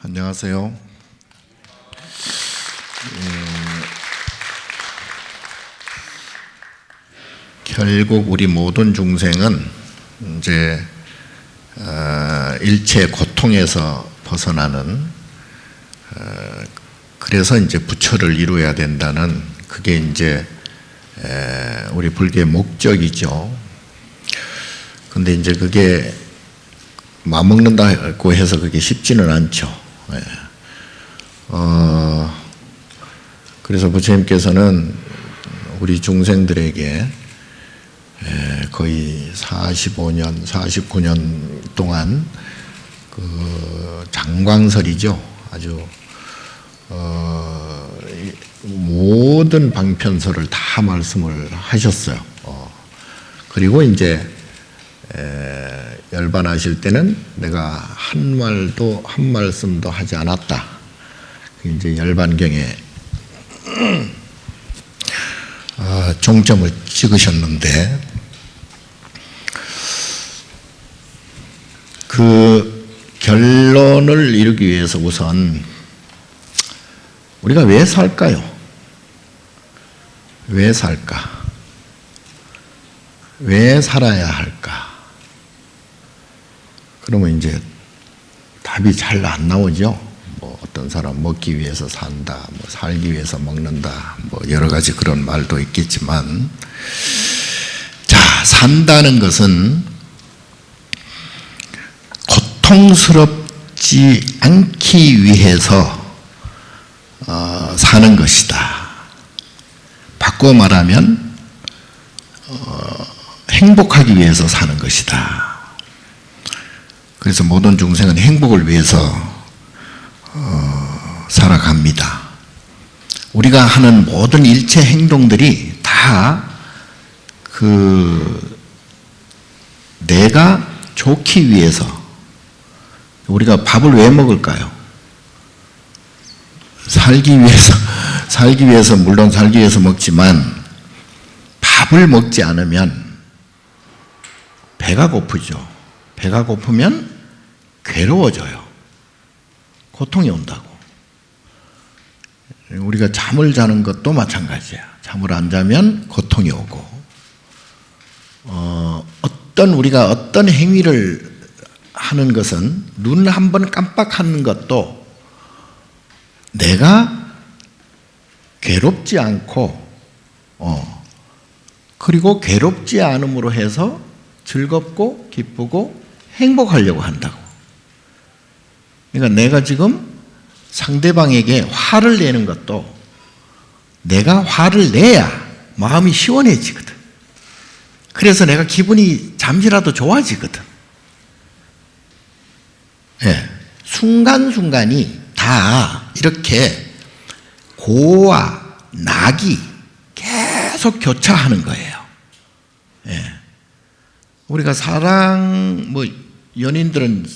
안녕하세요. 결국 우리 모든 중생은 이제 일체 고통에서 벗어나는 그래서 이제 부처를 이루어야 된다는 그게 이제 우리 불교의 목적이죠. 근데 이제 그게 맞먹는다고 해서 그게 쉽지는 않죠. 그래서 부처님께서는 우리 중생들에게 거의 45년, 49년 동안 그 장광설이죠. 아주 모든 방편설을 다 말씀을 하셨어요. 그리고 이제 열반하실 때는 내가 한 말도 한 말씀도 하지 않았다. 이제 열반경에 종점을 찍으셨는데 그 결론을 이루기 위해서 우선 우리가 왜 살까요? 왜 살까? 왜 살아야 할까? 그러면 이제 답이 잘 안 나오죠. 뭐 어떤 사람 먹기 위해서 산다, 뭐 살기 위해서 먹는다, 뭐 여러 가지 그런 말도 있겠지만, 자, 산다는 것은 고통스럽지 않기 위해서 사는 것이다. 바꿔 말하면 행복하기 위해서 사는 것이다. 그래서 모든 중생은 행복을 위해서 살아갑니다. 우리가 하는 모든 일체 행동들이 다 내가 좋기 위해서. 우리가 밥을 왜 먹을까요? 살기 위해서 물론 살기 위해서 먹지만 밥을 먹지 않으면 배가 고프죠. 배가 고프면 괴로워져요. 고통이 온다고. 우리가 잠을 자는 것도 마찬가지야. 잠을 안 자면 고통이 오고, 우리가 어떤 행위를 하는 것은 눈 한 번 깜빡하는 것도 내가 괴롭지 않고, 그리고 괴롭지 않음으로 해서 즐겁고 기쁘고 행복하려고 한다고. 그러니까 내가 지금 상대방에게 화를 내는 것도 내가 화를 내야 마음이 시원해지거든. 그래서 내가 기분이 잠시라도 좋아지거든. 예, 순간순간이 다 이렇게 고와 낙이 계속 교차하는 거예요. 예. 우리가 연인들은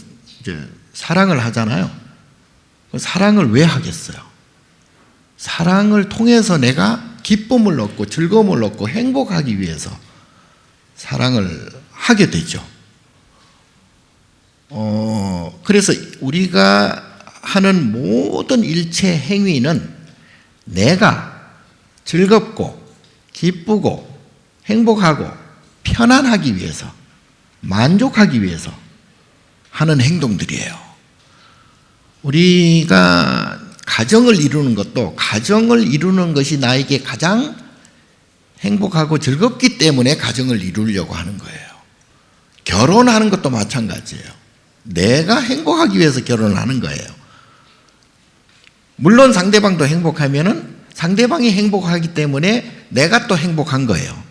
이제 사랑을 하잖아요. 사랑을 왜 하겠어요? 사랑을 통해서 내가 기쁨을 얻고 즐거움을 얻고 행복하기 위해서 사랑을 하게 되죠. 그래서 우리가 하는 모든 일체 행위는 내가 즐겁고 기쁘고 행복하고 편안하기 위해서, 만족하기 위해서 하는 행동들이에요. 우리가 가정을 이루는 것도 가정을 이루는 것이 나에게 가장 행복하고 즐겁기 때문에 가정을 이루려고 하는 거예요. 결혼하는 것도 마찬가지예요. 내가 행복하기 위해서 결혼을 하는 거예요. 물론 상대방도 행복하면은 상대방이 행복하기 때문에 내가 또 행복한 거예요.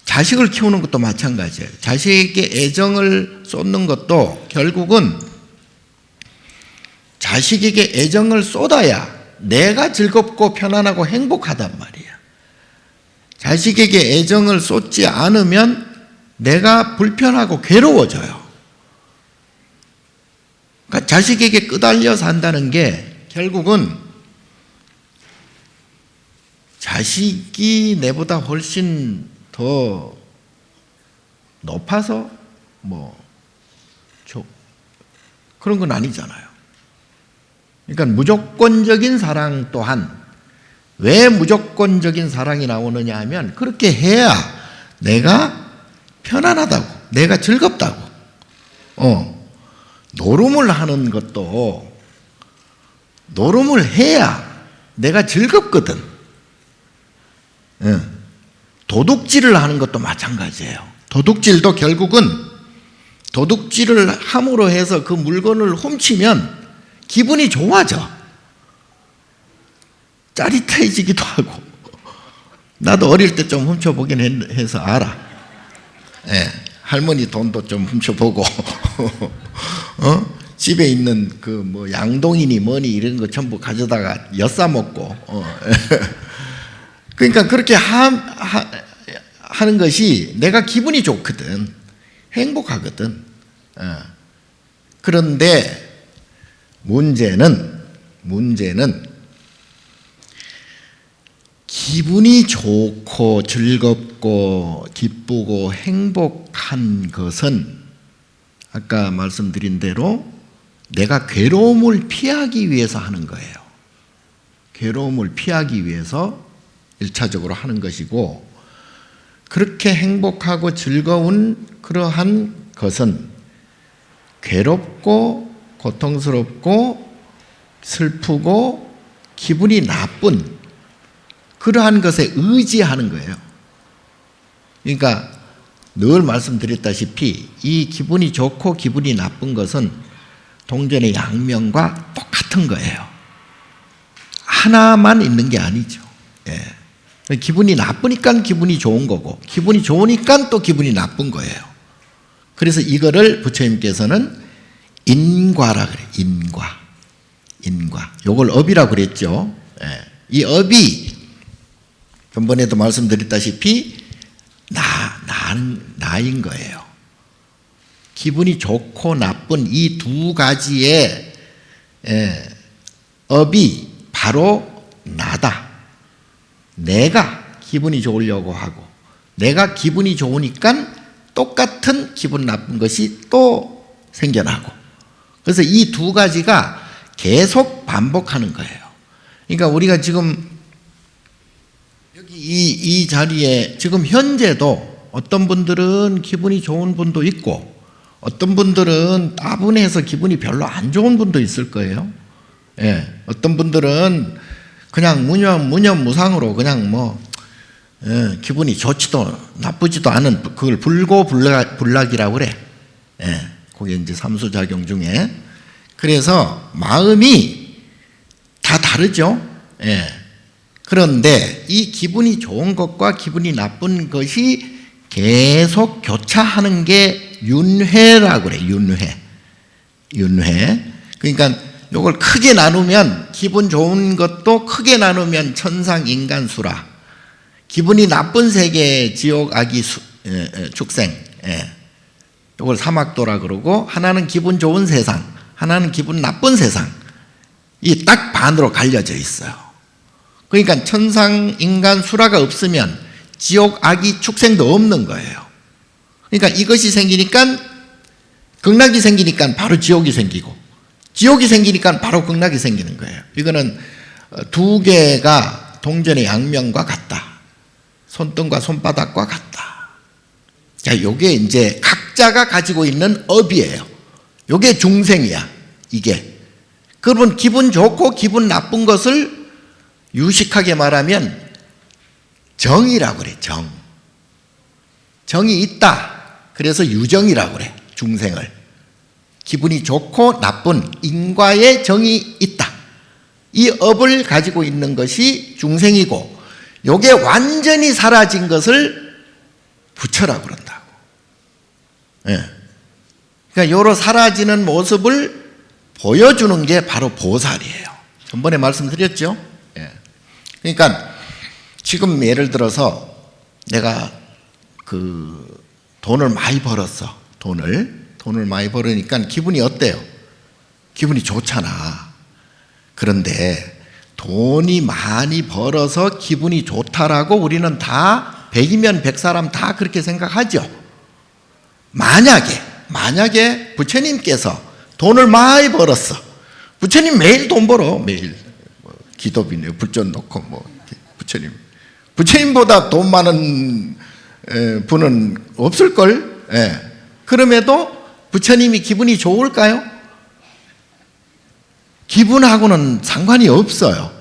자식을 키우는 것도 마찬가지예요. 자식에게 애정을 쏟는 것도 결국은 자식에게 애정을 쏟아야 내가 즐겁고 편안하고 행복하단 말이야. 자식에게 애정을 쏟지 않으면 내가 불편하고 괴로워져요. 그러니까 자식에게 끄달려 산다는 게 결국은 자식이 내보다 훨씬 더 높아서 그런 건 아니잖아요. 그러니까 무조건적인 사랑 또한 왜 무조건적인 사랑이 나오느냐 하면 그렇게 해야 내가 편안하다고, 내가 즐겁다고. 노름을 하는 것도 노름을 해야 내가 즐겁거든. 도둑질을 하는 것도 마찬가지예요. 도둑질도 결국은 도둑질을 함으로 해서 그 물건을 훔치면 기분이 좋아져. 짜릿해지기도 하고. 나도 어릴 때 좀 훔쳐보긴 해서 알아. 할머니 돈도 좀 훔쳐보고 집에 있는 그 뭐 양동이니 뭐니 이런 거 전부 가져다가 엿싸 먹고 그러니까 그렇게 하는 것이 내가 기분이 좋거든. 행복하거든. 그런데 문제는 기분이 좋고 즐겁고 기쁘고 행복한 것은 아까 말씀드린 대로 내가 괴로움을 피하기 위해서 하는 거예요. 괴로움을 피하기 위해서 1차적으로 하는 것이고, 그렇게 행복하고 즐거운 그러한 것은 괴롭고 고통스럽고 슬프고 기분이 나쁜 그러한 것에 의지하는 거예요. 그러니까 늘 말씀드렸다시피 이 기분이 좋고 기분이 나쁜 것은 동전의 양면과 똑같은 거예요. 하나만 있는 게 아니죠. 기분이 나쁘니까 기분이 좋은 거고 기분이 좋으니까 또 기분이 나쁜 거예요. 그래서 이거를 부처님께서는 인과라 그래요. 인과. 요걸 업이라고 그랬죠. 이 업이 전번에도 말씀드렸다시피 나인 거예요. 기분이 좋고 나쁜 이 두 가지의 업이 바로 나다. 내가 기분이 좋으려고 하고 내가 기분이 좋으니까 똑같은 기분 나쁜 것이 또 생겨나고, 그래서 이 두 가지가 계속 반복하는 거예요. 그러니까 우리가 지금 여기 이 자리에 지금 현재도 어떤 분들은 기분이 좋은 분도 있고 어떤 분들은 따분해서 기분이 별로 안 좋은 분도 있을 거예요. 어떤 분들은 그냥 무념무상으로 그냥 기분이 좋지도 나쁘지도 않은 그걸 불고불락이라고 그래. 그게 이제 삼수작용 중에. 그래서 마음이 다 다르죠. 그런데 이 기분이 좋은 것과 기분이 나쁜 것이 계속 교차하는 게 윤회라고 그래. 윤회. 그러니까 이걸 크게 나누면 기분 좋은 것도 크게 나누면 천상, 인간, 수라. 기분이 나쁜 세계, 지옥, 악이, 축생. 이걸 사막도라 그러고, 하나는 기분 좋은 세상, 하나는 기분 나쁜 세상. 이 딱 반으로 갈려져 있어요. 그러니까 천상, 인간, 수라가 없으면 지옥, 악이, 축생도 없는 거예요. 그러니까 이것이 생기니까 극락이 생기니까 바로 지옥이 생기고 지옥이 생기니까 바로 극락이 생기는 거예요. 이거는 두 개가 동전의 양면과 같다. 손등과 손바닥과 같다. 자, 요게 이제 각자가 가지고 있는 업이에요. 요게 중생이야. 이게. 그러면 기분 좋고 기분 나쁜 것을 유식하게 말하면 정이라고 그래. 정이 있다. 그래서 유정이라고 그래. 중생을. 기분이 좋고 나쁜 인과의 정이 있다. 이 업을 가지고 있는 것이 중생이고, 요게 완전히 사라진 것을 부처라고 그런다고. 그러니까 요로 사라지는 모습을 보여주는 게 바로 보살이에요. 전번에 말씀드렸죠. 그러니까 지금 예를 들어서 내가 돈을 많이 벌었어. 돈을 많이 벌으니까 기분이 어때요? 기분이 좋잖아. 그런데 돈이 많이 벌어서 기분이 좋다라고 우리는 다 100이면 100사람 다 그렇게 생각하죠. 만약에 부처님께서 돈을 많이 벌었어. 부처님 매일 돈 벌어. 매일 기도비네 불전 놓고 뭐 부처님보다 돈 많은 분은 없을걸. 그럼에도 부처님이 기분이 좋을까요? 기분하고는 상관이 없어요.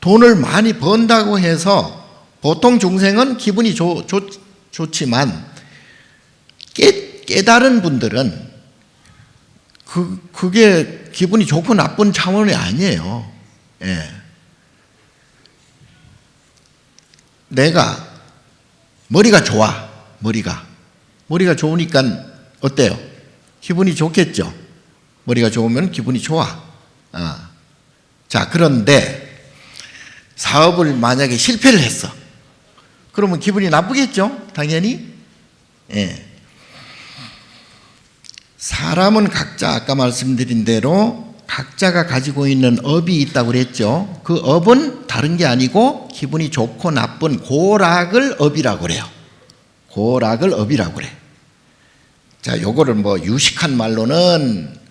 돈을 많이 번다고 해서 보통 중생은 기분이 좋지만 깨달은 분들은 그게 기분이 좋고 나쁜 차원이 아니에요. 내가 머리가 좋아. 머리가 좋으니까 어때요? 기분이 좋겠죠. 머리가 좋으면 기분이 좋아. 자, 그런데 사업을 만약에 실패를 했어. 그러면 기분이 나쁘겠죠? 당연히. 사람은 각자 아까 말씀드린 대로 각자가 가지고 있는 업이 있다고 그랬죠. 그 업은 다른 게 아니고 기분이 좋고 나쁜 고락을 업이라고 그래요. 고락을 업이라고 그래. 자, 요거를 뭐 유식한 말로는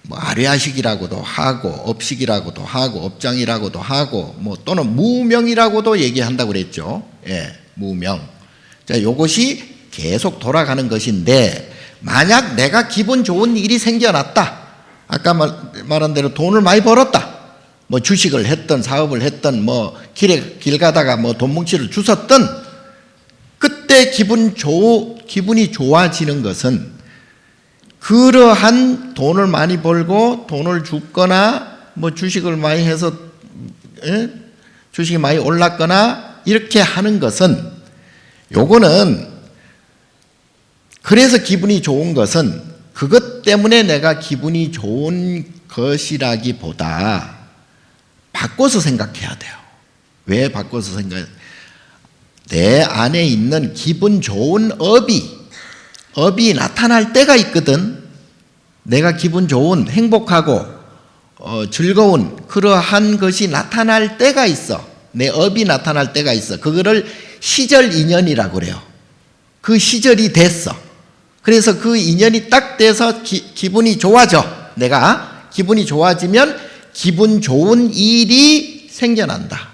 뭐 아뢰아식이라고도 하고 업식이라고도 하고 업장이라고도 하고 뭐 또는 무명이라고도 얘기한다고 그랬죠. 무명. 자, 요것이 계속 돌아가는 것인데 만약 내가 기분 좋은 일이 생겨났다. 아까 말한 대로 돈을 많이 벌었다. 뭐 주식을 했던 사업을 했던 뭐 길 가다가 뭐 돈 뭉치를 주웠던 그때 기분이 좋아지는 것은 그러한 돈을 많이 벌고 돈을 줬거나 뭐 주식을 많이 해서 주식이 많이 올랐거나 이렇게 하는 것은 요거는 그래서 기분이 좋은 것은 그것 때문에 내가 기분이 좋은 것이라기보다 바꿔서 생각해야 돼요. 왜 바꿔서 생각해야 돼요? 내 안에 있는 기분 좋은 업이 나타날 때가 있거든. 내가 기분 좋은 행복하고 즐거운 그러한 것이 나타날 때가 있어. 내 업이 나타날 때가 있어. 그거를 시절 인연이라고 그래요. 그 시절이 됐어. 그래서 그 인연이 딱 돼서 기분이 좋아져. 내가 기분이 좋아지면 기분 좋은 일이 생겨난다.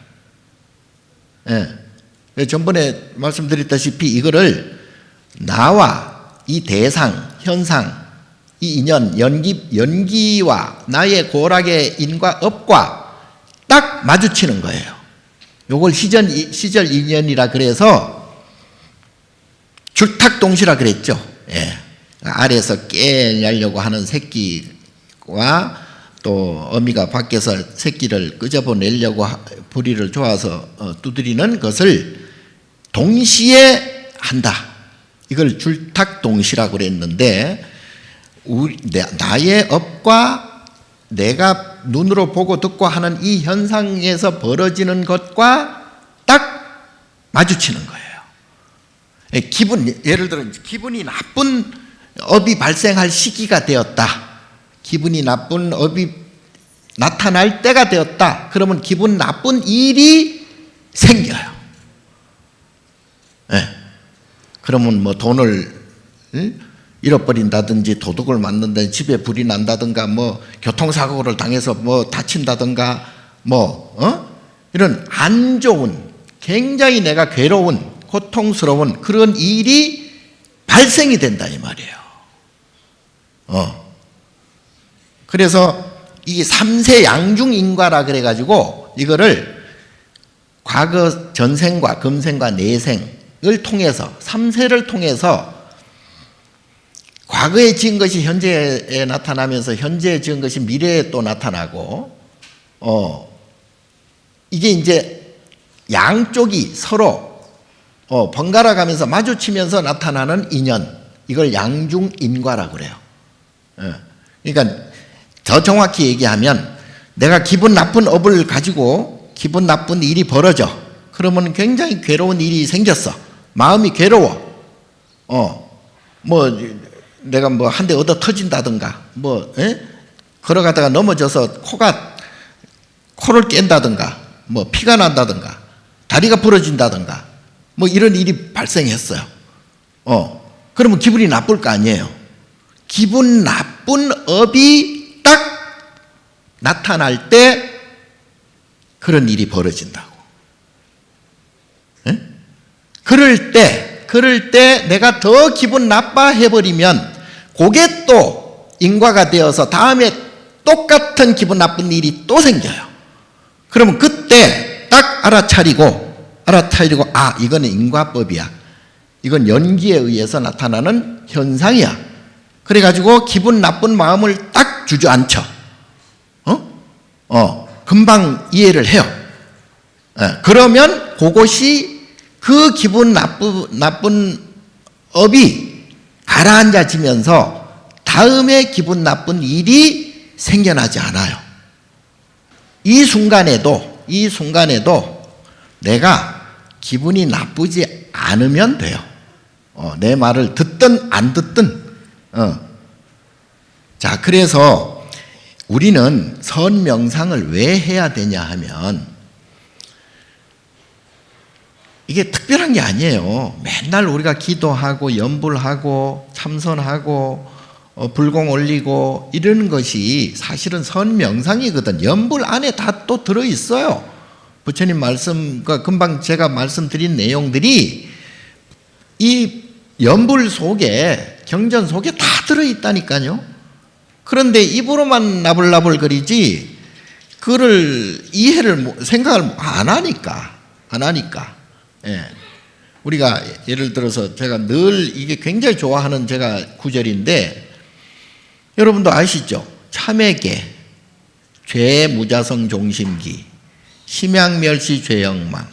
전번에 말씀드렸다시피 이거를 나와 이 대상, 현상, 이 인연, 연기와 나의 고락의 인과 업과 딱 마주치는 거예요. 요걸 시절 인연이라 그래서 줄탁동시라 그랬죠. 아래에서 깨내려고 하는 새끼와 또 어미가 밖에서 새끼를 끄집어내려고 부리를 좋아서 두드리는 것을 동시에 한다. 이걸 줄탁동시라고 그랬는데 나의 업과 내가 눈으로 보고 듣고 하는 이 현상에서 벌어지는 것과 딱 마주치는 거예요. 예를 들어 기분이 나쁜 업이 발생할 시기가 되었다. 기분이 나쁜 업이 나타날 때가 되었다. 그러면 기분 나쁜 일이 생겨요. 그러면 뭐 돈을 잃어버린다든지 도둑을 맞는다든지 집에 불이 난다든가 뭐 교통사고를 당해서 뭐 다친다든가 이런 안 좋은 굉장히 내가 괴로운 고통스러운 그런 일이 발생이 된다 이 말이에요. 그래서 이게 삼세 양중인과라 그래가지고 이거를 과거 전생과 금생과 내생을 통해서 삼세를 통해서 과거에 지은 것이 현재에 나타나면서 현재에 지은 것이 미래에 또 나타나고 이게 이제 양쪽이 서로 번갈아 가면서 마주치면서 나타나는 인연, 이걸 양중인과라고 그래요. 그러니까 더 정확히 얘기하면 내가 기분 나쁜 업을 가지고 기분 나쁜 일이 벌어져. 그러면 굉장히 괴로운 일이 생겼어. 마음이 괴로워. 내가 뭐 한 대 얻어 터진다든가 걸어가다가 넘어져서 코를 깬다든가 피가 난다든가 다리가 부러진다든가 이런 일이 발생했어요. 그러면 기분이 나쁠 거 아니에요. 기분 나쁜 업이 딱 나타날 때 그런 일이 벌어진다고. 에? 그럴 때 내가 더 기분 나빠해버리면 그게 또 인과가 되어서 다음에 똑같은 기분 나쁜 일이 또 생겨요. 그러면 그때 딱 알아차리고 아, 이거는 인과법이야. 이건 연기에 의해서 나타나는 현상이야. 그래가지고 기분 나쁜 마음을 딱 주저앉혀. 금방 이해를 해요. 그러면 그것이 그 기분 나쁜 업이 가라앉아지면서 다음에 기분 나쁜 일이 생겨나지 않아요. 이 순간에도 내가 기분이 나쁘지 않으면 돼요. 내 말을 듣든 안 듣든. 자, 그래서 우리는 선명상을 왜 해야 되냐 하면 이게 특별한 게 아니에요. 맨날 우리가 기도하고 연불하고 참선하고 불공 올리고 이러는 것이 사실은 선명상이거든. 연불 안에 다 또 들어있어요. 부처님 말씀과 금방 제가 말씀드린 내용들이 이 연불 속에, 경전 속에 다 들어있다니까요. 그런데 입으로만 나불나불 거리지 그를 생각을 안 하니까. 예. 우리가 예를 들어서 제가 늘 이게 굉장히 좋아하는 제가 구절인데 여러분도 아시죠? 참회계, 죄무자성 종심기, 심양멸시 죄영망,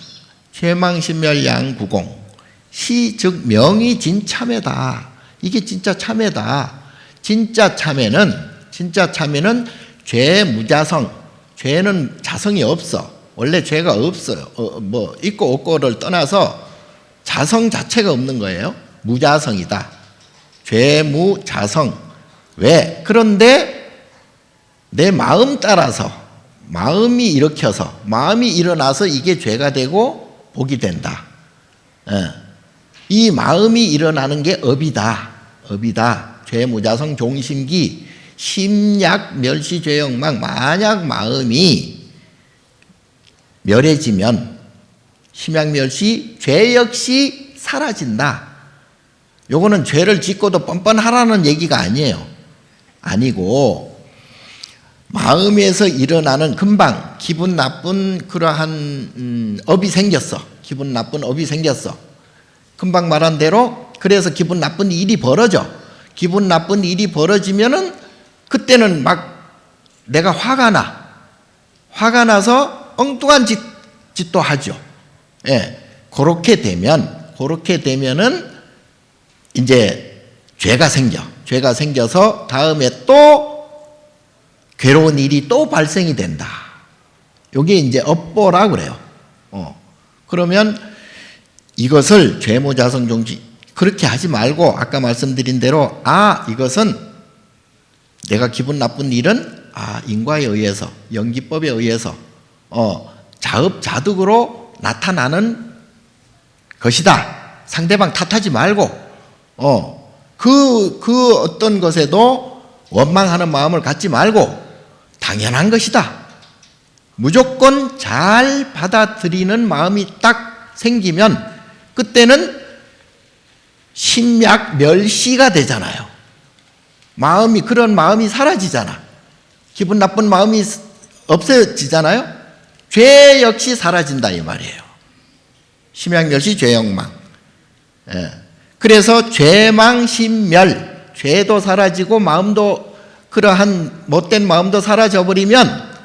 죄망신멸 양구공, 시 즉 명이 진참회다. 이게 진짜 참회다. 진짜 참회는 죄무자성, 죄는 자성이 없어. 원래 죄가 없어요. 있고 없고를 떠나서 자성 자체가 없는 거예요. 무자성이다. 죄무자성. 왜? 그런데 내 마음 따라서, 마음이 일어나서 이게 죄가 되고 복이 된다. 이 마음이 일어나는 게 업이다. 죄무자성 종심기, 심약 멸시 죄영망. 만약 마음이 멸해지면 심약멸시, 죄 역시 사라진다. 요거는 죄를 짓고도 뻔뻔하라는 얘기가 아니고 마음에서 일어나는 금방 기분 나쁜 그러한 업이 생겼어. 기분 나쁜 업이 생겼어. 금방 말한 대로 그래서 기분 나쁜 일이 벌어져. 기분 나쁜 일이 벌어지면은 그때는 막 내가 화가 나서 엉뚱한 짓도 하죠. 예. 그렇게 되면은 이제 죄가 생겨서 다음에 또 괴로운 일이 또 발생이 된다. 이게 이제 업보라 그래요. 그러면 이것을 죄무자성 종지 그렇게 하지 말고 아까 말씀드린 대로 이것은 내가 기분 나쁜 일은 인과에 의해서 연기법에 의해서 자업자득으로 나타나는 것이다. 상대방 탓하지 말고 그 어떤 것에도 원망하는 마음을 갖지 말고 당연한 것이다. 무조건 잘 받아들이는 마음이 딱 생기면 그때는 심약멸시가 되잖아요. 그런 마음이 사라지잖아. 기분 나쁜 마음이 없어지잖아요. 죄 역시 사라진다 이 말이에요. 심약멸시 죄영망. 그래서 죄망신멸, 죄도 사라지고 마음도 그러한 못된 마음도 사라져버리면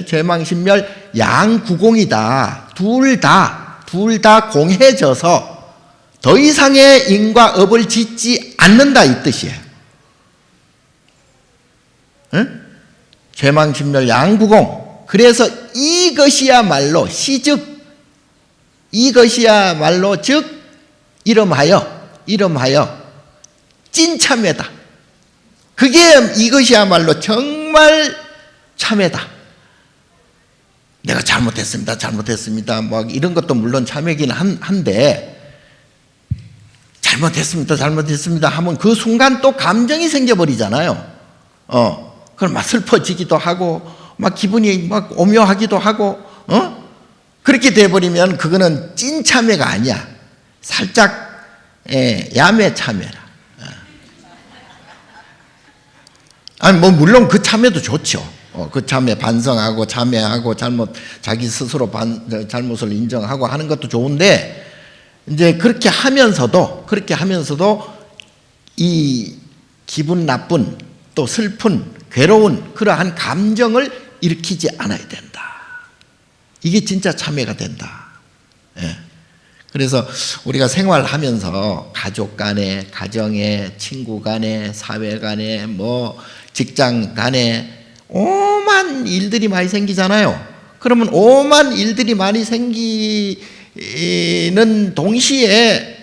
죄망신멸 양구공이다. 둘 다 공해져서 더 이상의 인과 업을 짓지 않는다 이 뜻이에요. 죄망신멸 양구공. 그래서 이것이야말로 즉 이름하여 찐참회다. 이것이야말로 정말 참회다. 내가 잘못했습니다. 뭐 이런 것도 물론 참회긴 한데 잘못했습니다 하면 그 순간 또 감정이 생겨버리잖아요. 그럼 막 슬퍼지기도 하고, 막 기분이 막 오묘하기도 하고, 그렇게 돼버리면 그거는 찐 참회가 아니야. 살짝, 야매 참회라. 아니, 뭐, 물론 그 참회도 좋죠. 그 참회, 반성하고, 참회하고, 자기 스스로 잘못을 인정하고 하는 것도 좋은데, 이제 그렇게 하면서도 이 기분 나쁜, 또 슬픈, 괴로운 그러한 감정을 일으키지 않아야 된다. 이게 진짜 참회가 된다. 예. 그래서 우리가 생활하면서 가족 간에, 가정에, 친구 간에, 사회 간에, 뭐 직장 간에 오만 일들이 많이 생기잖아요. 그러면 오만 일들이 많이 생기는 동시에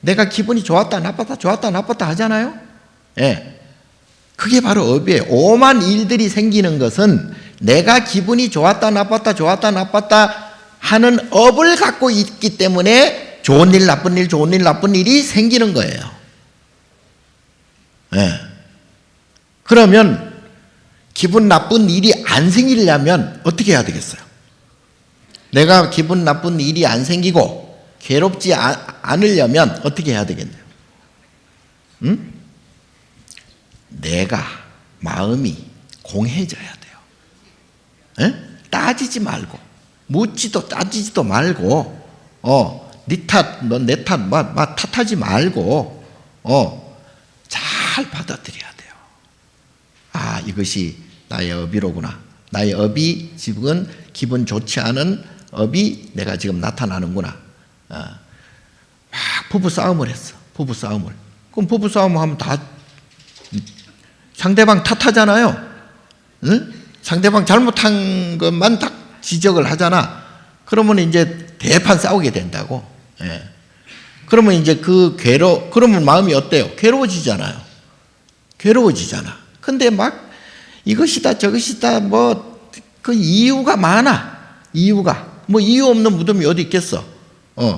내가 기분이 좋았다 나빴다 하잖아요. 예. 그게 바로 업이에요. 오만 일들이 생기는 것은 내가 기분이 좋았다 나빴다 하는 업을 갖고 있기 때문에 좋은 일 나쁜 일이 생기는 거예요. 네. 그러면 기분 나쁜 일이 안 생기려면 어떻게 해야 되겠어요? 내가 기분 나쁜 일이 안 생기고 괴롭지 않으려면 어떻게 해야 되겠네요? 내가 마음이 공해져야 돼요. 에? 따지지 말고, 묻지도 따지지도 말고, 네 탓, 너 내 탓, 탓하지 말고, 잘 받아들여야 돼요. 아, 이것이 나의 업이로구나. 나의 업이 지금은 기분 좋지 않은 업이 내가 지금 나타나는구나. 막 부부싸움을 했어. 부부싸움을. 그럼 부부싸움 하면 다 상대방 탓하잖아요. 응? 상대방 잘못한 것만 딱 지적을 하잖아. 그러면 이제 대판 싸우게 된다고. 예. 그러면 이제 그러면 마음이 어때요? 괴로워지잖아요. 근데 막 이것이다 저것이다 그 이유가 많아. 이유 없는 무덤이 어디 있겠어?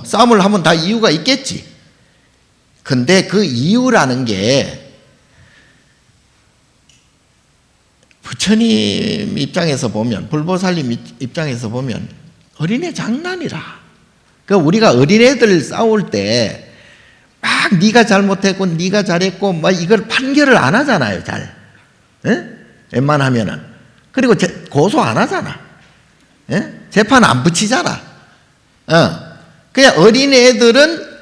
싸움을 하면 다 이유가 있겠지. 근데 그 이유라는 게 부처님 입장에서 보면, 불보살님 입장에서 보면 어린애 장난이라. 그러니까 우리가 어린애들 싸울 때 막 네가 잘못했고 네가 잘했고 막 이걸 판결을 안 하잖아요, 잘. 에? 웬만하면은. 그리고 고소 안 하잖아. 에? 재판 안 붙이잖아. 그냥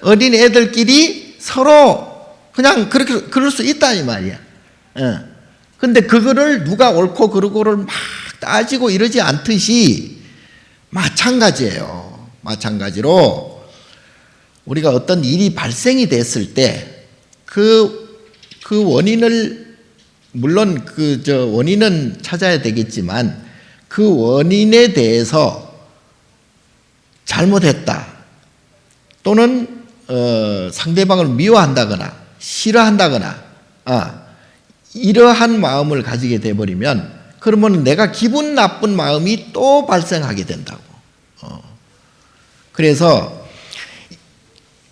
어린애들끼리 서로 그냥 그럴 수 있다 이 말이야. 근데 그거를 누가 옳고 그르고를 막 따지고 이러지 않듯이 마찬가지로 우리가 어떤 일이 발생이 됐을 때 그 원인을 물론 원인은 찾아야 되겠지만 그 원인에 대해서 잘못했다 또는 상대방을 미워한다거나 싫어한다거나 이러한 마음을 가지게 돼버리면 그러면 내가 기분 나쁜 마음이 또 발생하게 된다고. 그래서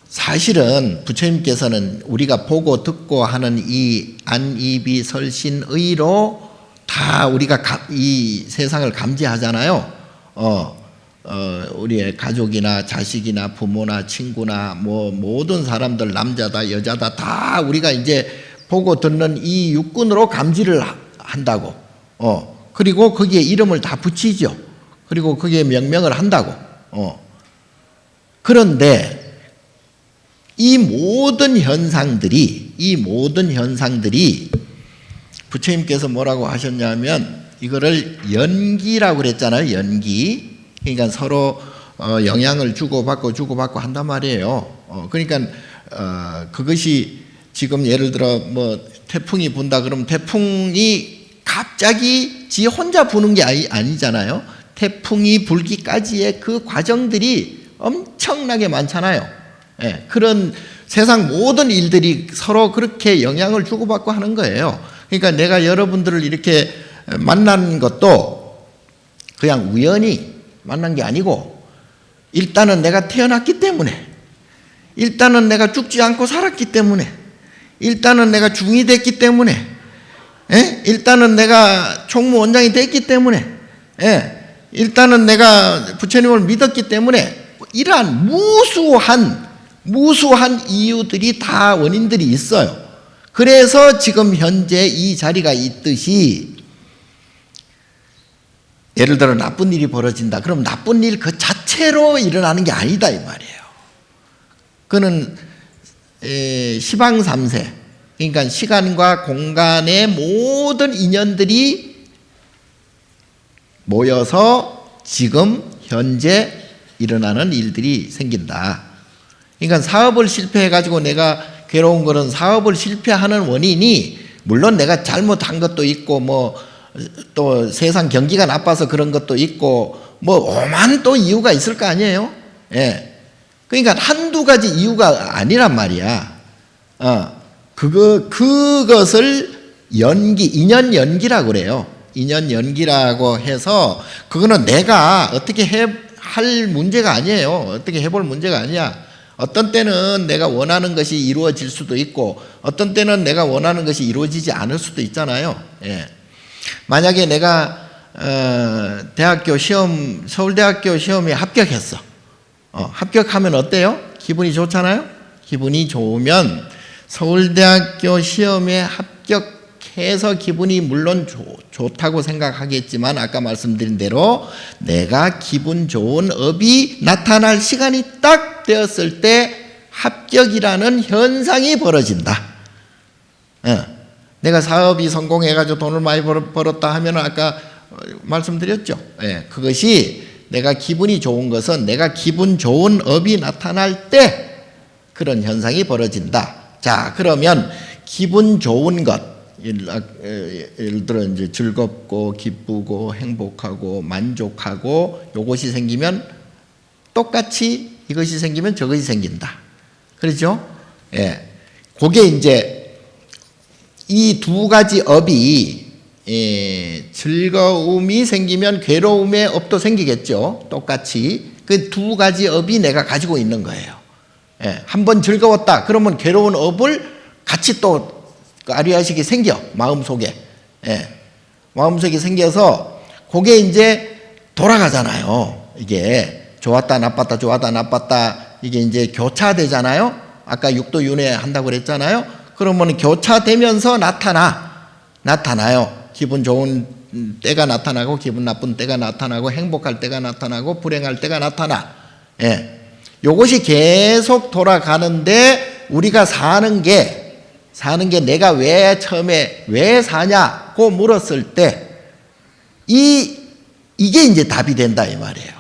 사실은 부처님께서는 우리가 보고 듣고 하는 이 안이비 설신의로 다 우리가 이 세상을 감지하잖아요. 우리의 가족이나 자식이나 부모나 친구나 뭐 모든 사람들 남자다 여자다 다 우리가 이제 보고 듣는 이 육군으로 감지를 한다고. 그리고 거기에 이름을 다 붙이죠. 그리고 거기에 명명을 한다고. 그런데 이 모든 현상들이 부처님께서 뭐라고 하셨냐면 이거를 연기라고 그랬잖아요. 연기. 그러니까 서로 영향을 주고받고 한단 말이에요. 그러니까 그것이 지금 예를 들어 뭐 태풍이 분다 그러면 태풍이 갑자기 지 혼자 부는 게 아니잖아요. 태풍이 불기까지의 그 과정들이 엄청나게 많잖아요. 예, 그런 세상 모든 일들이 서로 그렇게 영향을 주고받고 하는 거예요. 그러니까 내가 여러분들을 이렇게 만난 것도 그냥 우연히 만난 게 아니고 일단은 내가 태어났기 때문에 일단은 내가 죽지 않고 살았기 때문에, 일단은 내가 중이 됐기 때문에, 일단은 내가 총무원장이 됐기 때문에, 일단은 내가 부처님을 믿었기 때문에, 이러한 무수한 이유들이 다 원인들이 있어요. 그래서 지금 현재 이 자리가 있듯이, 예를 들어 나쁜 일이 벌어진다. 그럼 나쁜 일 그 자체로 일어나는 게 아니다 이 말이에요. 그는 시방삼세, 그러니까 시간과 공간의 모든 인연들이 모여서 지금 현재 일어나는 일들이 생긴다. 그러니까 사업을 실패해가지고 내가 괴로운 거는 사업을 실패하는 원인이, 물론 내가 잘못한 것도 있고 또 세상 경기가 나빠서 그런 것도 있고 오만 또 이유가 있을 거 아니에요. 그러니까 한두 가지 이유가 아니란 말이야. 그것을 인연 연기라고 그래요. 인연 연기라고 해서, 그거는 내가 어떻게 할 문제가 아니에요. 어떻게 해볼 문제가 아니야. 어떤 때는 내가 원하는 것이 이루어질 수도 있고, 어떤 때는 내가 원하는 것이 이루어지지 않을 수도 있잖아요. 만약에 내가 서울대학교 시험에 합격했어. 합격하면 어때요? 기분이 좋잖아요. 기분이 좋으면 서울대학교 시험에 합격해서 기분이 물론 좋다고 생각하겠지만, 아까 말씀드린 대로 내가 기분 좋은 업이 나타날 시간이 딱 되었을 때 합격이라는 현상이 벌어진다. 내가 사업이 성공해가지고 돈을 많이 벌었다 하면 아까 말씀드렸죠. 그것이 내가 기분이 좋은 것은 내가 기분 좋은 업이 나타날 때 그런 현상이 벌어진다. 자, 그러면 기분 좋은 것, 예를 들어 이제 즐겁고 기쁘고 행복하고 만족하고 요것이 생기면 똑같이 이것이 생기면 저것이 생긴다. 그렇죠? 그게 이제 이 두 가지 업이, 즐거움이 생기면 괴로움의 업도 생기겠죠. 똑같이. 그 두 가지 업이 내가 가지고 있는 거예요. 한번 즐거웠다. 그러면 괴로운 업을 같이 또 아리아식이 생겨. 마음속에. 마음속에 생겨서 그게 이제 돌아가잖아요. 이게 좋았다 나빴다 좋았다 나빴다 이게 이제 교차되잖아요. 아까 육도윤회 한다고 그랬잖아요. 그러면 교차되면서 나타나요. 기분 좋은 때가 나타나고 기분 나쁜 때가 나타나고 행복할 때가 나타나고 불행할 때가 나타나. 요것이 계속 돌아가는데, 우리가 사는 게 내가 왜 처음에 왜 사냐고 물었을 때 이게 이제 답이 된다 이 말이에요.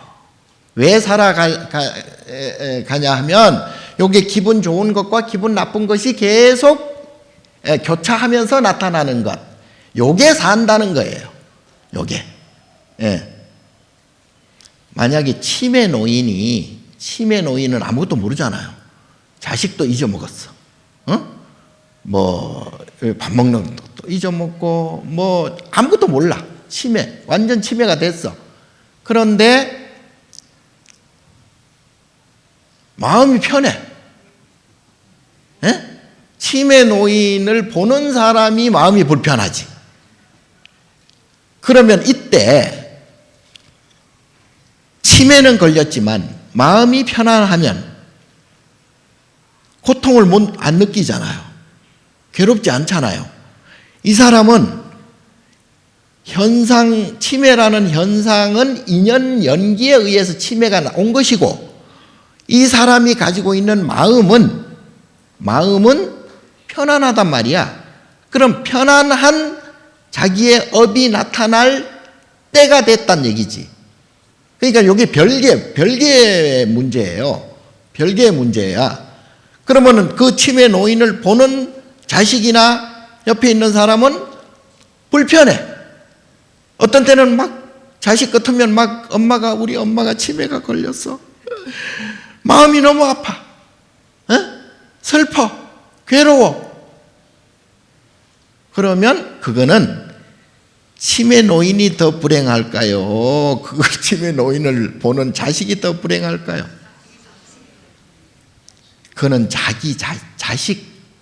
왜 살아가냐 하면 요게 기분 좋은 것과 기분 나쁜 것이 계속 교차하면서 나타나는 것, 요게 산다는 거예요. 요게. 만약에 치매 노인은 아무것도 모르잖아요. 자식도 잊어먹었어. 밥 먹는 것도 잊어먹고 아무것도 몰라. 완전 치매가 됐어. 그런데 마음이 편해. 치매 노인을 보는 사람이 마음이 불편하지. 그러면 이때 치매는 걸렸지만 마음이 편안하면 고통을 안 느끼잖아요. 괴롭지 않잖아요. 이 사람은 치매라는 현상은 인연 연기에 의해서 치매가 온 것이고, 이 사람이 가지고 있는 마음은 편안하단 말이야. 그럼 편안한 자기의 업이 나타날 때가 됐단 얘기지. 그러니까 이게 별개의 문제예요. 별개의 문제야. 그러면은 그 치매 노인을 보는 자식이나 옆에 있는 사람은 불편해. 어떤 때는 자식 같으면 우리 엄마가 치매가 걸렸어. 마음이 너무 아파. 슬퍼. 괴로워. 그러면 그거는 치매 노인이 더 불행할까요? 치매 노인을 보는 자식이 더 불행할까요? 그는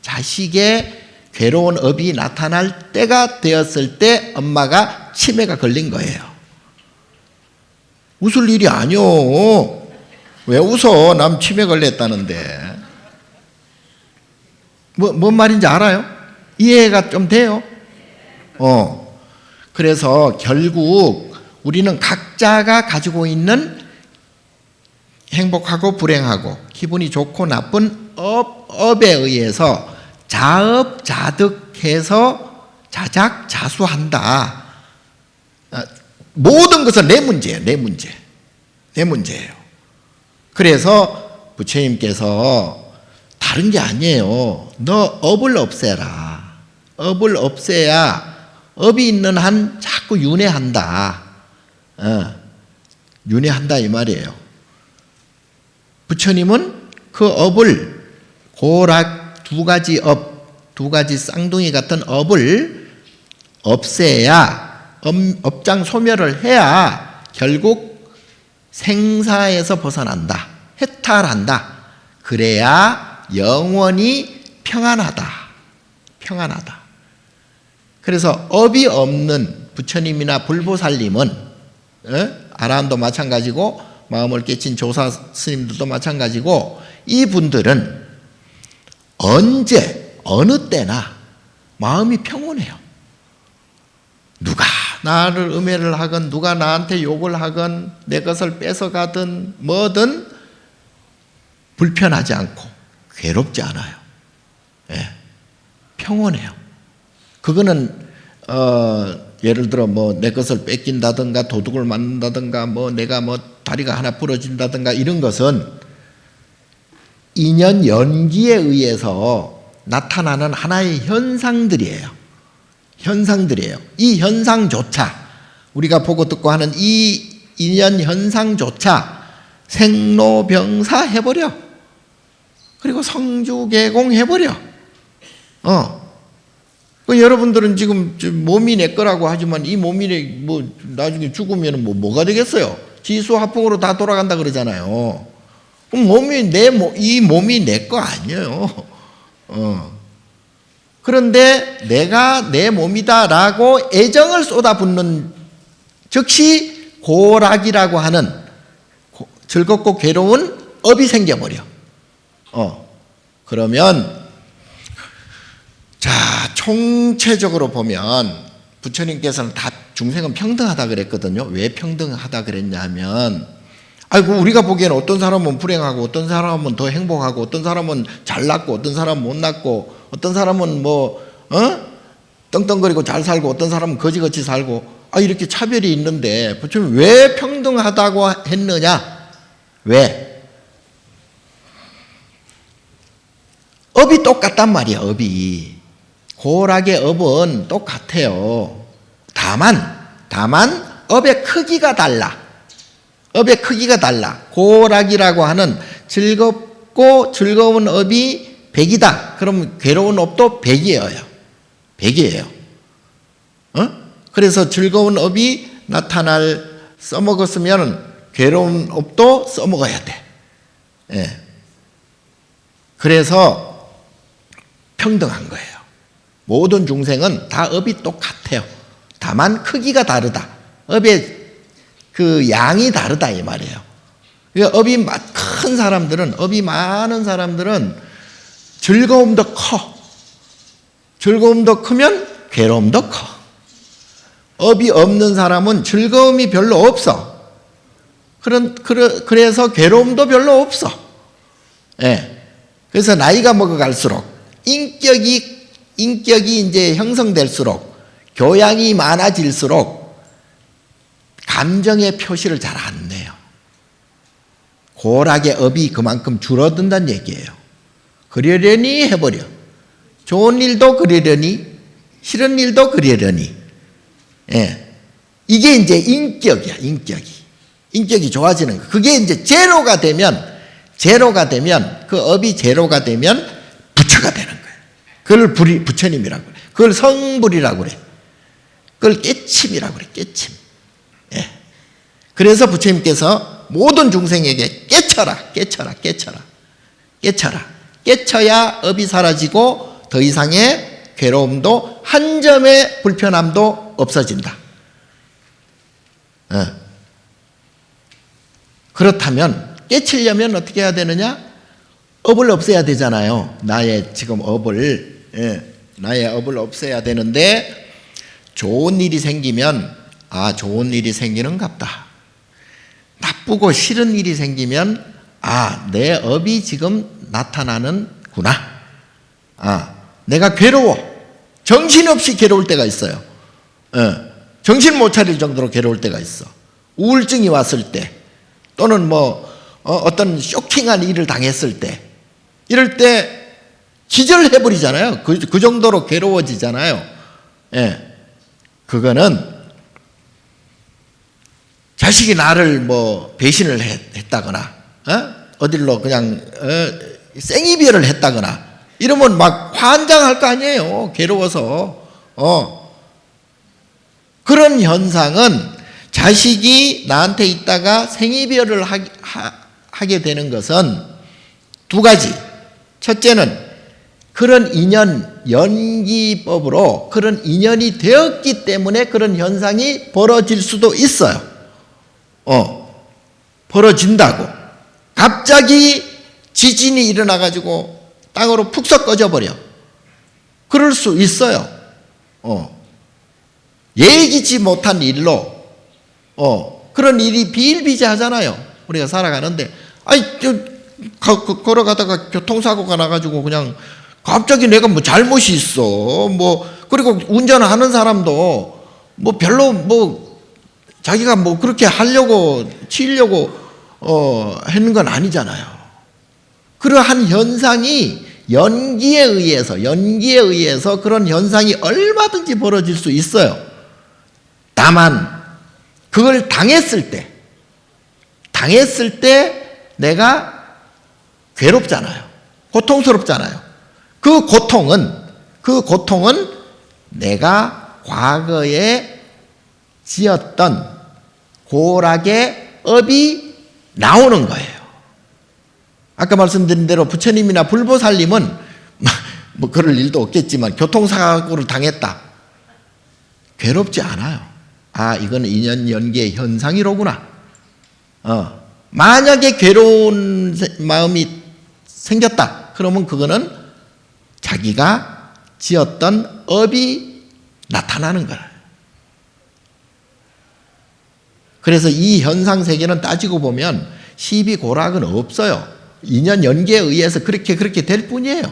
자식의 괴로운 업이 나타날 때가 되었을 때 엄마가 치매가 걸린 거예요. 웃을 일이 아니오. 왜 웃어? 남 치매 걸렸다는데. 뭔 말인지 알아요? 이해가 좀 돼요? 그래서 결국 우리는 각자가 가지고 있는 행복하고 불행하고 기분이 좋고 나쁜 업에 의해서 자업자득해서 자작자수한다. 모든 것은 내 문제예요. 내 문제예요. 그래서 부처님께서 다른 게 아니에요. 너 업을 없애라. 업을 없애야 업이 있는 한 자꾸 윤회한다. 윤회한다 이 말이에요. 부처님은 그 업을 고락 두 가지 쌍둥이 같은 업을 없애야 업장 소멸을 해야 결국 생사에서 벗어난다. 해탈한다. 그래야 영원히 평안하다. 그래서 업이 없는 부처님이나 불보살님은 아라한도 마찬가지고 마음을 깨친 조사 스님들도 마찬가지고 이분들은 언제 어느 때나 마음이 평온해요. 누가 나를 음해를 하건 누가 나한테 욕을 하건 내 것을 뺏어가든 뭐든 불편하지 않고 괴롭지 않아요. 평온해요. 그거는 예를 들어 뭐 내 것을 뺏긴다든가 도둑을 맞는다든가 뭐 내가 뭐 다리가 하나 부러진다든가 이런 것은 인연 연기에 의해서 나타나는 하나의 현상들이에요. 이 현상조차 우리가 보고 듣고 하는 이 인연 현상조차 생로병사 해버려. 그리고 성주개공 해버려. 여러분들은 지금 몸이 내 거라고 하지만 이 몸이 뭐 나중에 죽으면 뭐가 되겠어요? 지수화풍으로 다 돌아간다 그러잖아요. 그럼 이 몸이 내 거 아니에요. 그런데 내가 내 몸이다라고 애정을 쏟아붓는 즉시 고락이라고 하는 즐겁고 괴로운 업이 생겨버려. 그러면 자, 총체적으로 보면 부처님께서는 다 중생은 평등하다 그랬거든요. 왜 평등하다 그랬냐면 우리가 보기에는 어떤 사람은 불행하고 어떤 사람은 더 행복하고 어떤 사람은 잘났고 어떤 사람은 못났고 어떤 사람은 떵떵거리고 잘 살고 어떤 사람은 거지같이 살고 이렇게 차별이 있는데 부처님 왜 평등하다고 했느냐? 왜? 업이 똑같단 말이야. 업이 고락의 업은 똑같아요. 다만 업의 크기가 달라. 고락이라고 하는 즐겁고 즐거운 업이 100이다. 그럼 괴로운 업도 100이에요. 그래서 즐거운 업이 써먹었으면 괴로운 업도 써먹어야 돼. 그래서 평등한 거예요. 모든 중생은 다 업이 똑같아요. 다만 크기가 다르다. 업의 그 양이 다르다 이 말이에요. 그러니까 업이 많은 사람들은 즐거움도 커. 즐거움도 크면 괴로움도 커. 업이 없는 사람은 즐거움이 별로 없어. 그래서 괴로움도 별로 없어. 그래서 나이가 먹어갈수록 인격이 이제 형성될수록 교양이 많아질수록 감정의 표시를 잘 안 내요. 고락의 업이 그만큼 줄어든다는 얘기예요. 그러려니 해버려. 좋은 일도 그러려니 싫은 일도 그러려니. 이게 이제 인격이야. 인격이 좋아지는 거. 그게 이제 제로가 되면 그 업이 제로가 되면 부처가 되는 거예요. 그걸 부처님이라고 그래. 그걸 성불이라고 그래. 그걸 깨침이라고 그래. 깨침. 그래서 부처님께서 모든 중생에게 깨쳐라. 깨쳐야 업이 사라지고 더 이상의 괴로움도 한 점의 불편함도 없어진다. 그렇다면 깨치려면 어떻게 해야 되느냐? 업을 없애야 되잖아요. 나의 지금 업을, 나의 업을 없애야 되는데, 좋은 일이 생기면 좋은 일이 생기는갑다. 나쁘고 싫은 일이 생기면 내 업이 지금 나타나는구나. 내가 괴로워. 정신없이 괴로울 때가 있어요. 정신 못 차릴 정도로 괴로울 때가 있어. 우울증이 왔을 때, 또는 어떤 쇼킹한 일을 당했을 때, 이럴 때 기절해버리잖아요. 그 정도로 괴로워지잖아요. 그거는 자식이 나를 배신을 했다거나, 어딜로 그냥 생이별을 했다거나 이러면 막 환장할 거 아니에요. 괴로워서. 그런 현상은 자식이 나한테 있다가 생이별을 하게 되는 것은 두 가지. 첫째는 그런 인연, 연기법으로 그런 인연이 되었기 때문에 그런 현상이 벌어질 수도 있어요. 벌어진다고. 갑자기 지진이 일어나가지고 땅으로 푹 썩 꺼져버려. 그럴 수 있어요. 예기치 못한 일로, 그런 일이 비일비재하잖아요. 우리가 살아가는데, 걸어가다가 교통사고가 나가지고 그냥 갑자기 내가 잘못이 있어. 그리고 운전하는 사람도 별로 자기가 그렇게 하려고, 치려고, 하는 건 아니잖아요. 그러한 현상이 연기에 의해서 그런 현상이 얼마든지 벌어질 수 있어요. 다만, 그걸 당했을 때 내가 괴롭잖아요. 고통스럽잖아요. 그 고통은 내가 과거에 지었던 고락의 업이 나오는 거예요. 아까 말씀드린 대로 부처님이나 불보살님은 그럴 일도 없겠지만 교통사고를 당했다. 괴롭지 않아요. 이거는 인연 연계의 현상이로구나. 만약에 괴로운 마음이 생겼다. 그러면 그거는 자기가 지었던 업이 나타나는 거예요. 그래서 이 현상 세계는 따지고 보면 시비고락은 없어요. 인연 연계에 의해서 그렇게 될 뿐이에요.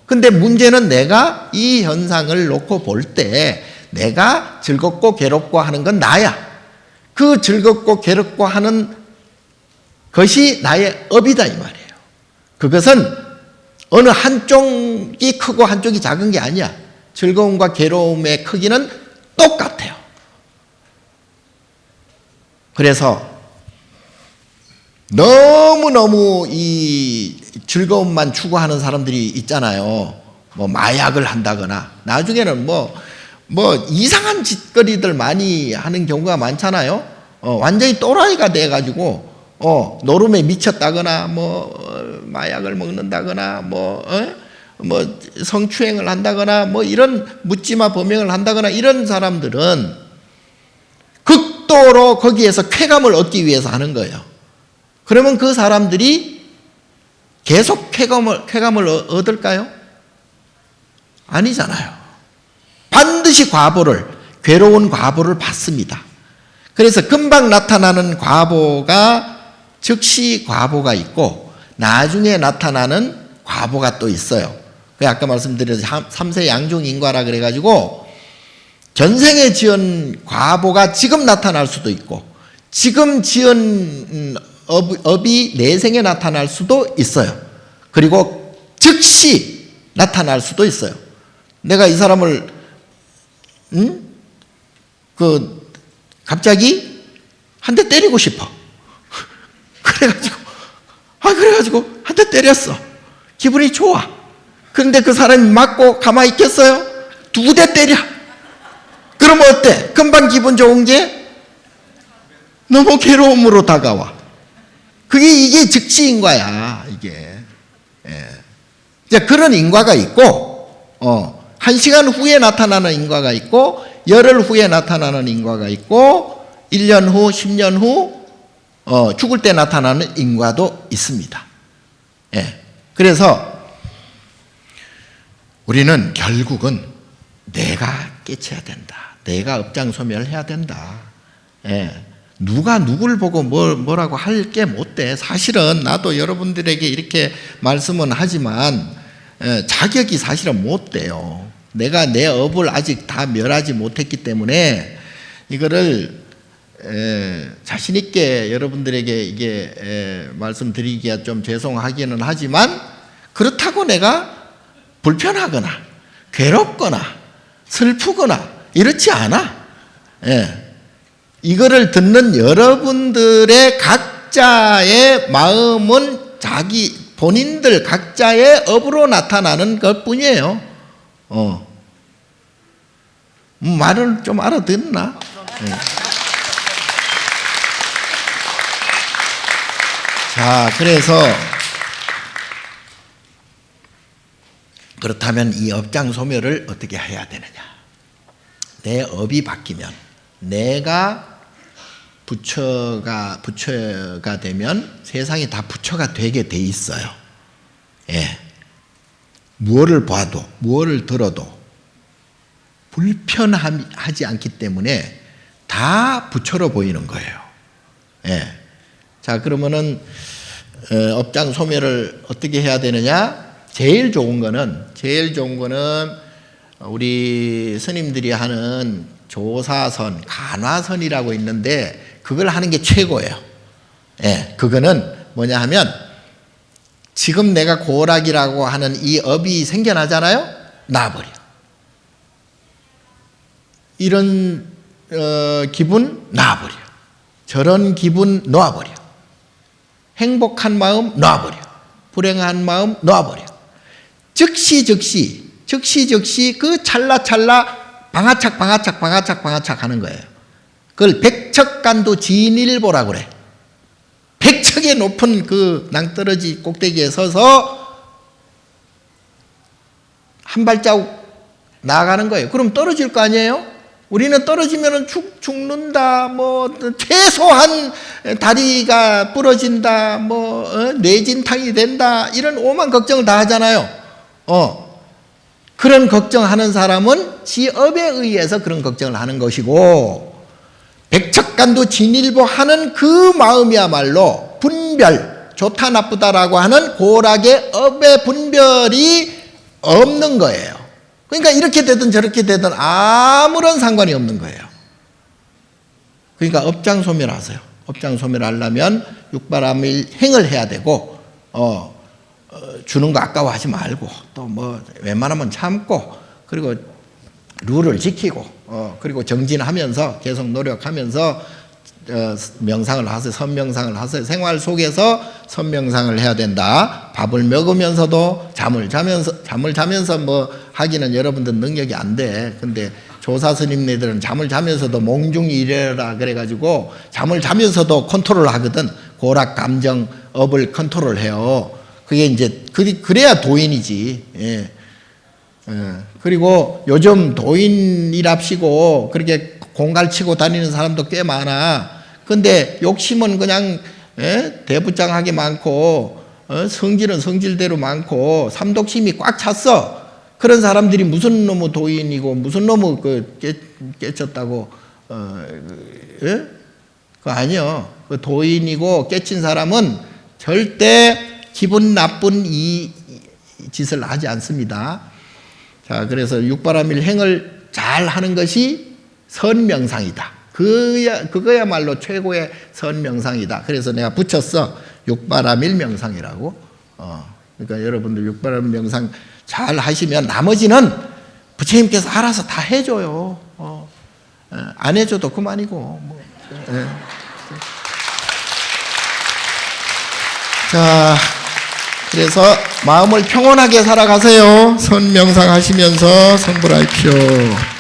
근데 문제는 내가 이 현상을 놓고 볼 때 내가 즐겁고 괴롭고 하는 건 나야. 그 즐겁고 괴롭고 하는 것이 나의 업이다 이 말이에요. 그것은 어느 한쪽이 크고 한쪽이 작은 게 아니야. 즐거움과 괴로움의 크기는 똑같아요. 그래서 너무너무 이 즐거움만 추구하는 사람들이 있잖아요. 마약을 한다거나 나중에는 이상한 짓거리들 많이 하는 경우가 많잖아요. 완전히 또라이가 돼가지고 노름에 미쳤다거나 마약을 먹는다거나 성추행을 한다거나 이런 묻지마 범행을 한다거나 이런 사람들은 극도로 거기에서 쾌감을 얻기 위해서 하는 거예요. 그러면 그 사람들이 계속 쾌감을 얻을까요? 아니잖아요. 반드시 괴로운 과보를 받습니다. 그래서 금방 나타나는 과보가 즉시 과보가 있고 나중에 나타나는 과보가 또 있어요. 아까 말씀드린 3세 양중인과라 그래가지고 전생에 지은 과보가 지금 나타날 수도 있고 지금 지은 업이 내생에 나타날 수도 있어요. 그리고 즉시 나타날 수도 있어요. 내가 이 사람을 갑자기 한 대 때리고 싶어. 그래가지고 한 대 때렸어. 기분이 좋아. 그런데 그 사람이 맞고 가만히 있겠어요? 2대 때려. 그러면 어때? 금방 기분 좋은 게 너무 괴로움으로 다가와. 이게 즉시인 거야, 이게. 예. 이제 그런 인과가 있고, 1시간 후에 나타나는 인과가 있고, 열흘 후에 나타나는 인과가 있고, 1년 후, 10년 후, 죽을 때 나타나는 인과도 있습니다. 예. 그래서 우리는 결국은 내가 깨쳐야 된다. 내가 업장소멸해야 된다. 예. 누가 누굴 보고 뭐라고 할 게 못 돼. 사실은 나도 여러분들에게 이렇게 말씀은 하지만 자격이 사실은 못 돼요. 내가 내 업을 아직 다 멸하지 못했기 때문에 이거를 자신 있게 여러분들에게 이게 말씀드리기가 좀 죄송하기는 하지만 그렇다고 내가 불편하거나 괴롭거나 슬프거나 이렇지 않아. 예. 이거를 듣는 여러분들의 각자의 마음은 본인들 각자의 업으로 나타나는 것 뿐이에요. 말을 좀 알아듣나? 자, 그래서 그렇다면 이 업장 소멸을 어떻게 해야 되느냐? 내 업이 바뀌면 내가 부처가 되면 세상이 다 부처가 되게 돼 있어요. 예. 무엇을 봐도 무엇을 들어도 불편하지 않기 때문에 다 부처로 보이는 거예요. 예. 자, 그러면은 업장 소멸을 어떻게 해야 되느냐? 제일 좋은 거는 우리 스님들이 하는 조사선, 간화선이라고 있는데 그걸 하는 게 최고예요. 예, 그거는 뭐냐 하면 지금 내가 고락이라고 하는 이 업이 생겨나잖아요. 놔버려. 이런 기분 놔버려. 저런 기분 놔버려. 행복한 마음 놔버려. 불행한 마음 놔버려. 즉시 그 찰나찰나 방아착 하는 거예요. 그걸 백척간도 진일보라고 그래. 백척의 높은 그 낭떠러지 꼭대기에 서서 한 발자국 나아가는 거예요. 그럼 떨어질 거 아니에요? 우리는 떨어지면 죽는다, 최소한 다리가 부러진다, 뇌진탕이 된다, 이런 오만 걱정을 다 하잖아요. 그런 걱정하는 사람은 지 업에 의해서 그런 걱정을 하는 것이고, 백척간도 진일보하는 그 마음이야말로 분별, 좋다 나쁘다라고 하는 고락의 업의 분별이 없는 거예요. 그러니까 이렇게 되든 저렇게 되든 아무런 상관이 없는 거예요. 그러니까 업장소멸하세요. 업장소멸하려면 육바람일 행을 해야 되고, 주는 거 아까워하지 말고, 또 웬만하면 참고, 그리고 룰을 지키고, 그리고 정진하면서 계속 노력하면서 명상을 하세요. 선명상을 하세요. 생활 속에서 선명상을 해야 된다. 밥을 먹으면서도 잠을 자면서 하기는 여러분들 능력이 안 돼. 근데 조사 스님네들은 잠을 자면서도 몽중이 이래라 그래가지고 잠을 자면서도 컨트롤 하거든. 고락 감정 업을 컨트롤 해요. 그게 이제 그래야 도인이지. 예. 그리고 요즘 도인이랍시고 그렇게 공갈치고 다니는 사람도 꽤 많아. 근데 욕심은 그냥 대부장하게 많고, 성질은 성질대로 많고, 삼독심이 꽉 찼어. 그런 사람들이 무슨 놈의 도인이고 무슨 놈의 깨쳤다고 그거 아니요. 그 도인이고 깨친 사람은 절대 기분 나쁜 이 짓을 하지 않습니다. 자, 그래서 육바람일 행을 잘 하는 것이 선명상이다. 그거야말로 최고의 선명상이다. 그래서 내가 붙였어. 육바람일 명상이라고. 그러니까 여러분들 육바람일 명상 잘 하시면 나머지는 부처님께서 알아서 다 해줘요. 안 해줘도 그만이고. 자, 그래서 마음을 평온하게 살아가세요. 선명상 하시면서 성불하십시오.